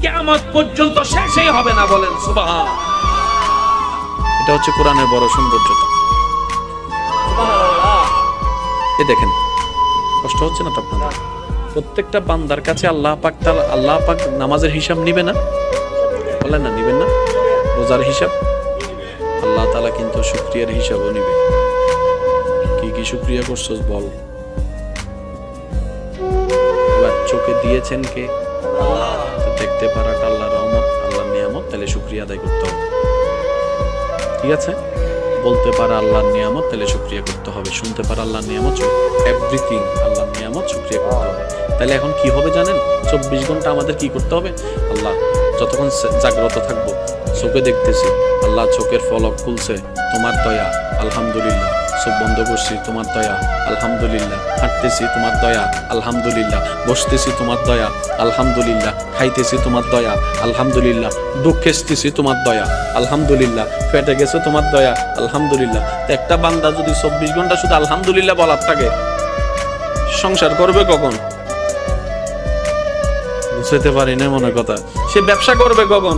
কিয়ামত পর্যন্ত শেষই হবে না, বলেন সুবহান। এটা হচ্ছে কোরআনের বড় সৌন্দর্যতা। এ দেখেন, কষ্ট হচ্ছে না তো আপনাদের? প্রত্যেকটা বান্দার কাছে আল্লাহ পাক নামাজের হিসাব নিবে না? বলেন না, নিবেন না? রোজার হিসাব আল্লাহ তাআলা কিন্তু শুকরিয়ার হিসাবও নিবে। কি কি শুকরিয়া করছস বল। এবার চোখে দিয়েছেন কে? দেখতে পারাটা আল্লাহর রহমত, আল্লাহর নিয়ামত, তাহলে শুকরিয়া আদায় করতে হবে। ঠিক আছে? বলতে পারা আল্লাহর নিয়ামত, তাহলে শুকরিয়া করতে হবে। শুনতে পারা আল্লাহর নিয়ামত, এভরিথিং আল্লাহর নিয়ামত, শুকরিয়া করতে হবে। তাহলে এখন কি হবে জানেন? 24 ঘন্টা আমাদের কি করতে হবে? আল্লাহ, যতক্ষণ জাগ্রত থাকবো, চোখে দেখতেছি, আল্লাহ চোখের ফলক খুলছে, তোমার দয়া, আলহামদুলিল্লাহ। চোখ বন্ধ করছি, তোমার দয়া, আলহামদুলিল্লাহ। হাঁটতেছি, তোমার দয়া, আলহামদুলিল্লাহ। বসতেছি, তোমার দয়া, আলহামদুলিল্লাহ। খাইতেছি, তোমার দয়া, আলহামদুলিল্লাহ। দুঃখেসতেছি, তোমার দয়া, আলহামদুলিল্লাহ। পেটে গেছে, তোমার দয়া, আলহামদুলিল্লাহ। তো একটা বান্দা যদি 24 ঘন্টা শুধু আলহামদুলিল্লাহ বলার থাকে, সংসার করবে কখন? বুঝতে পারি না মনে কথা। সে ব্যবসা করবে কখন?